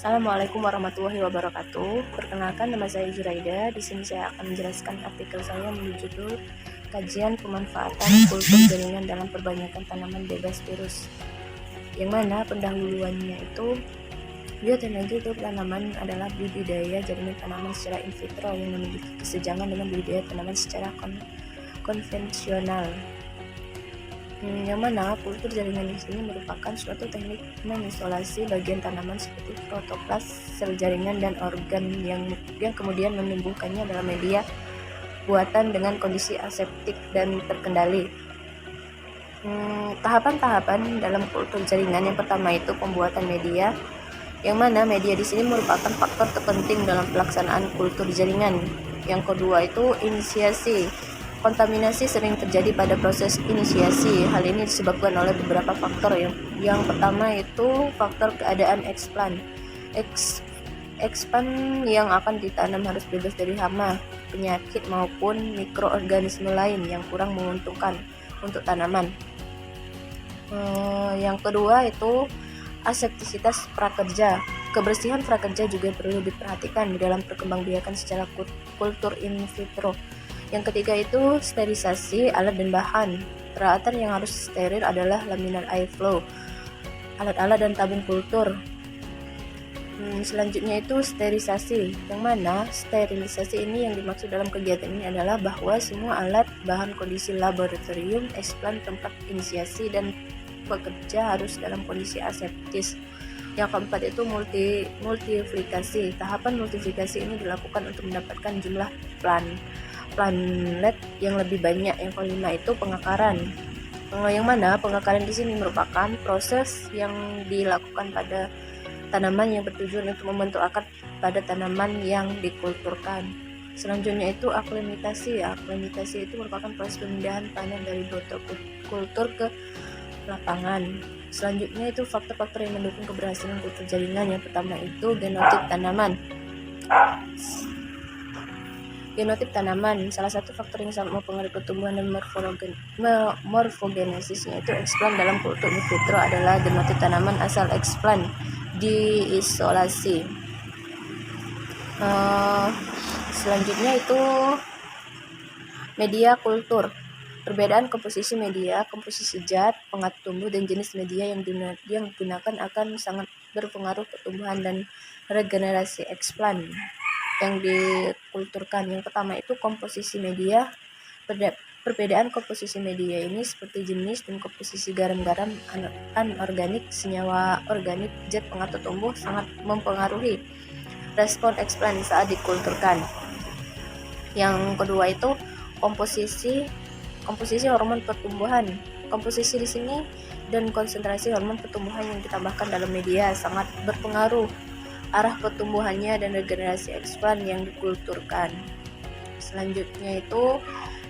Assalamualaikum warahmatullahi wabarakatuh. Perkenalkan, nama saya Juraida. Di sini saya akan menjelaskan artikel saya yang berjudul Kajian Pemanfaatan Kultur Jaringan dalam Perbanyakan Tanaman Bebas Virus. Yang mana pendahuluannya itu bioteknologi untuk tanaman adalah budidaya jaringan tanaman secara in vitro yang memiliki kesenjangan dengan budidaya tanaman secara konvensional. Yang mana kultur jaringan di sini merupakan suatu teknik mengisolasi bagian tanaman seperti protoplas, sel jaringan, dan organ yang kemudian menumbuhkannya dalam media buatan dengan kondisi aseptik dan terkendali. Tahapan-tahapan dalam kultur jaringan yang pertama itu pembuatan media, yang mana media di sini merupakan faktor terpenting dalam pelaksanaan kultur jaringan. Yang kedua itu inisiasi. Kontaminasi sering terjadi pada proses inisiasi. Hal ini disebabkan oleh beberapa faktor. Yang pertama itu faktor keadaan explant. Explant yang akan ditanam harus bebas dari hama, penyakit maupun mikroorganisme lain yang kurang menguntungkan untuk tanaman. Yang kedua itu aseptisitas prakerja. Kebersihan prakerja juga perlu diperhatikan di dalam perkembangbiakan secara kultur in vitro. Yang ketiga itu sterilisasi alat dan bahan. Peralatan yang harus steril adalah laminar airflow, alat-alat dan tabung kultur. Selanjutnya itu sterilisasi, yang mana sterilisasi ini yang dimaksud dalam kegiatan ini adalah bahwa semua alat, bahan kondisi laboratorium, explant, tempat inisiasi, dan pekerja harus dalam kondisi aseptis. Yang keempat itu multiplikasi. Tahapan multiplikasi ini dilakukan untuk mendapatkan jumlah planlet yang lebih banyak. Yang kelima itu pengakaran. Yang mana pengakaran di sini merupakan proses yang dilakukan pada tanaman yang bertujuan untuk membentuk akar pada tanaman yang dikulturkan. Selanjutnya itu aklimatasi. Aklimatasi itu merupakan proses pemindahan panen dari botol kultur ke lapangan. Selanjutnya itu faktor-faktor yang mendukung keberhasilan kultur jaringan. Yang pertama itu genotip tanaman. Genotip tanaman, salah satu faktor yang sangat mempengaruhi pertumbuhan dan morfogenesisnya itu explant dalam kultur in vitro adalah genotip tanaman asal explant diisolasi. Selanjutnya itu media kultur. Perbedaan komposisi media, komposisi zat, pengatur tumbuh, dan jenis media yang digunakan akan sangat berpengaruh pertumbuhan dan regenerasi explant yang dikulturkan. Yang pertama itu komposisi media. Perbedaan komposisi media ini seperti jenis dan komposisi garam-garam anorganik, senyawa organik, zat pengatur tumbuh sangat mempengaruhi respon explant saat dikulturkan. Yang kedua itu komposisi hormon pertumbuhan. Komposisi di sini dan konsentrasi hormon pertumbuhan yang ditambahkan dalam media sangat berpengaruh arah pertumbuhannya dan regenerasi explant yang dikulturkan. Selanjutnya itu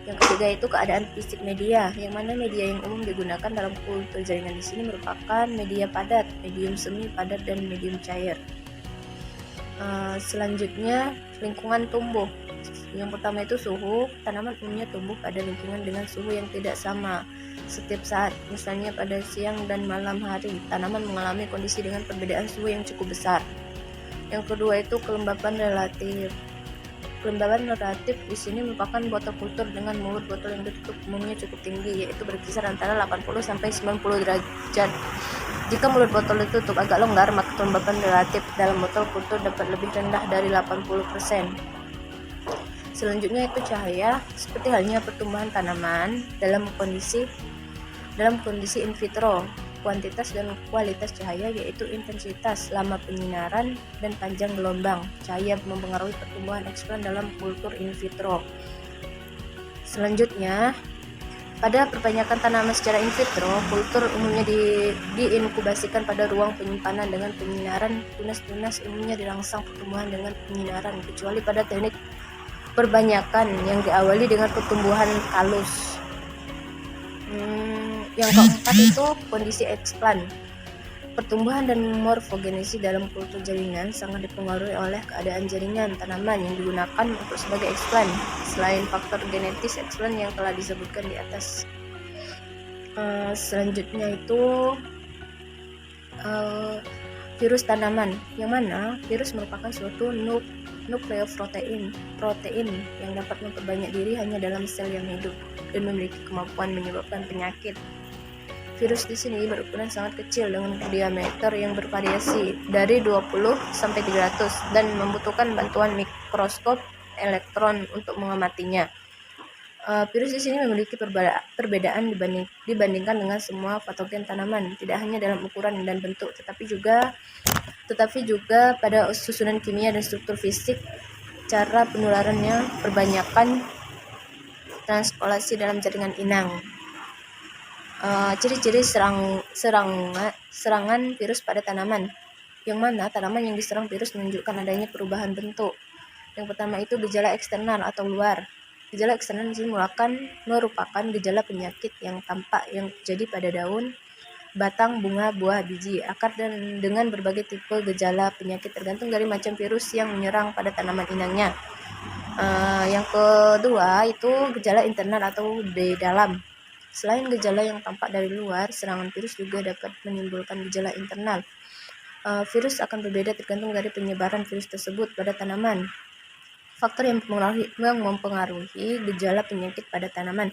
yang ketiga itu keadaan fisik media, yang mana media yang umum digunakan dalam kultur jaringan di sini merupakan media padat, medium semi padat, dan medium cair. Selanjutnya lingkungan tumbuh. Yang pertama itu suhu. Tanaman umumnya tumbuh pada lingkungan dengan suhu yang tidak sama setiap saat. Misalnya pada siang dan malam hari, tanaman mengalami kondisi dengan perbedaan suhu yang cukup besar. Yang kedua itu kelembapan relatif. Kelembapan relatif di sini merupakan botol kultur dengan mulut botol yang ditutup umumnya cukup tinggi, yaitu berkisar antara 80 sampai 90 derajat. Jika mulut botol ditutup agak longgar, maka kelembapan relatif dalam botol kultur dapat lebih rendah dari 80%. Selanjutnya itu cahaya. Seperti halnya pertumbuhan tanaman dalam kondisi in vitro, kuantitas dan kualitas cahaya yaitu intensitas, lama penyinaran, dan panjang gelombang cahaya mempengaruhi pertumbuhan explant dalam kultur in vitro. Selanjutnya, pada perbanyakan tanaman secara in vitro, kultur umumnya diinkubasikan pada ruang penyimpanan dengan penyinaran. Tunas-tunas umumnya dirangsang pertumbuhan dengan penyinaran, kecuali pada teknik perbanyakan yang diawali dengan pertumbuhan kalus. Yang keempat itu kondisi explant. Pertumbuhan dan morfogenesis dalam kultur jaringan sangat dipengaruhi oleh keadaan jaringan tanaman yang digunakan untuk sebagai explant. Selain faktor genetis explant yang telah disebutkan di atas. Selanjutnya itu Virus tanaman, yang mana virus merupakan suatu nukleoprotein yang dapat memperbanyak diri hanya dalam sel yang hidup dan memiliki kemampuan menyebabkan penyakit. Virus di sini berukuran sangat kecil dengan diameter yang bervariasi dari 20 sampai 300 dan membutuhkan bantuan mikroskop elektron untuk mengamatinya. Virus di sini memiliki perbedaan dibandingkan dengan semua patogen tanaman, tidak hanya dalam ukuran dan bentuk, tetapi juga pada susunan kimia dan struktur fisik, cara penularannya, perbanyakan transkolasi dalam jaringan inang. Ciri-ciri serangan virus pada tanaman, yang mana tanaman yang diserang virus menunjukkan adanya perubahan bentuk. Yang pertama itu gejala eksternal atau luar. Gejala eksternal di sini merupakan gejala penyakit yang tampak yang terjadi pada daun, batang, bunga, buah, biji, akar, dan dengan berbagai tipe gejala penyakit tergantung dari macam virus yang menyerang pada tanaman inangnya. Yang kedua itu gejala internal atau di dalam. Selain gejala yang tampak dari luar, serangan virus juga dapat menimbulkan gejala internal. Virus akan berbeda tergantung dari penyebaran virus tersebut pada tanaman. Faktor yang mempengaruhi gejala penyakit pada tanaman,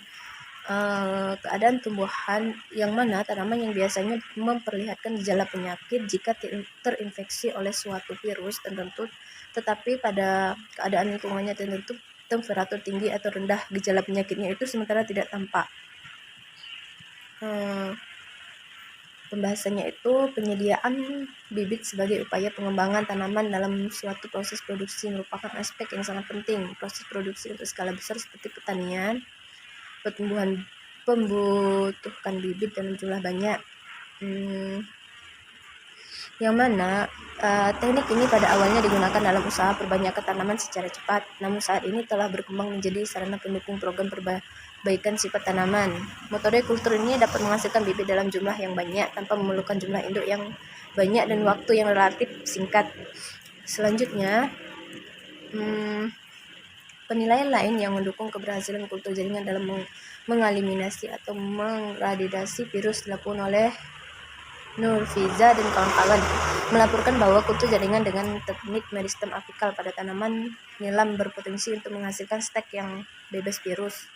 keadaan tumbuhan, yang mana tanaman yang biasanya memperlihatkan gejala penyakit jika terinfeksi oleh suatu virus tertentu, tetapi pada keadaan lingkungannya tertentu, temperatur tinggi atau rendah, gejala penyakitnya itu sementara tidak tampak. Pembahasannya itu penyediaan bibit sebagai upaya pengembangan tanaman dalam suatu proses produksi merupakan aspek yang sangat penting. Proses produksi untuk skala besar seperti pertanian, pertumbuhan membutuhkan bibit dalam jumlah banyak. Yang mana teknik ini pada awalnya digunakan dalam usaha perbanyakan tanaman secara cepat, namun saat ini telah berkembang menjadi sarana pendukung program perbaikan sifat tanaman. Metode kultur ini dapat menghasilkan bibit dalam jumlah yang banyak tanpa memerlukan jumlah induk yang banyak dan waktu yang relatif singkat. Selanjutnya, penilaian lain yang mendukung keberhasilan kultur jaringan dalam mengeliminasi atau mengeradikasi virus dilakukan oleh Nurfiza dan kawan-kawan, melaporkan bahwa kultur jaringan dengan teknik meristem apikal pada tanaman nilam berpotensi untuk menghasilkan stek yang bebas virus.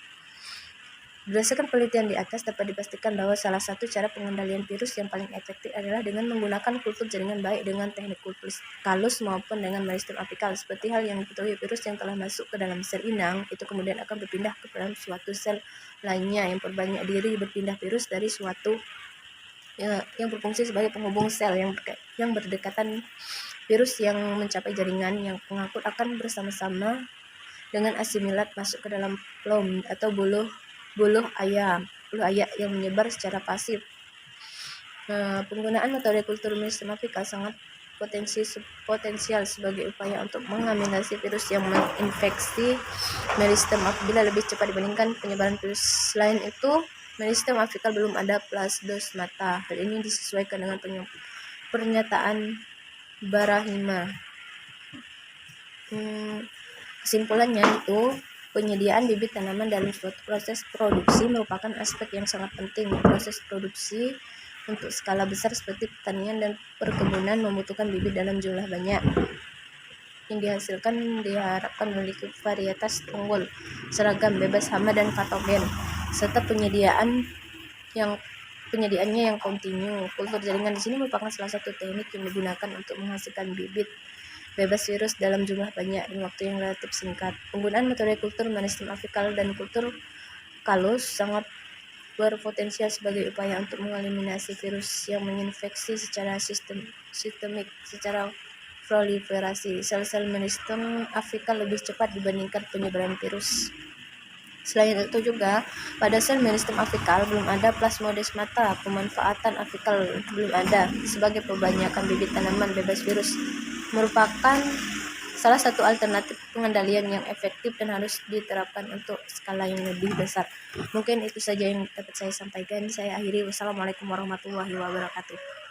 Berdasarkan penelitian di atas, dapat dipastikan bahwa salah satu cara pengendalian virus yang paling efektif adalah dengan menggunakan kultur jaringan, baik dengan teknik kultur kalus maupun dengan meristem apikal. Seperti hal yang diketahui, virus yang telah masuk ke dalam sel inang itu kemudian akan berpindah ke dalam suatu sel lainnya yang berbanyak diri. Berpindah virus dari suatu yang berfungsi sebagai penghubung sel yang berdekatan. Virus yang mencapai jaringan yang pengangkut akan bersama-sama dengan asimilat masuk ke dalam plom atau buluh ayak yang menyebar secara pasif. Penggunaan metode kultur meristem apikal sangat potensial sebagai upaya untuk mengaminasi virus yang menginfeksi meristem apabila lebih cepat dibandingkan penyebaran virus. Selain itu, meristem apikal belum ada plasmodiosmata. Hal ini disesuaikan dengan pernyataan Barahima. Kesimpulannya itu, penyediaan bibit tanaman dalam suatu proses produksi merupakan aspek yang sangat penting. Proses produksi untuk skala besar seperti pertanian dan perkebunan membutuhkan bibit dalam jumlah banyak. Yang dihasilkan diharapkan memiliki varietas unggul, seragam, bebas hama dan patogen, serta penyediaannya yang kontinu. Kultur jaringan di sini merupakan salah satu teknik yang digunakan untuk menghasilkan bibit bebas virus dalam jumlah banyak dan waktu yang relatif singkat. Penggunaan metode kultur meristem apikal dan kultur kalus sangat berpotensial sebagai upaya untuk mengeliminasi virus yang menginfeksi secara sistemik, secara proliferasi. Sel-sel meristem apikal lebih cepat dibandingkan penyebaran virus. Selain itu juga, pada sel meristem apikal belum ada plasmodiosmata. Pemanfaatan apikal belum ada sebagai perbanyakan bibit tanaman bebas virus merupakan salah satu alternatif pengendalian yang efektif dan harus diterapkan untuk skala yang lebih besar. Mungkin itu saja yang dapat saya sampaikan. Saya akhiri. Wassalamualaikum warahmatullahi wabarakatuh.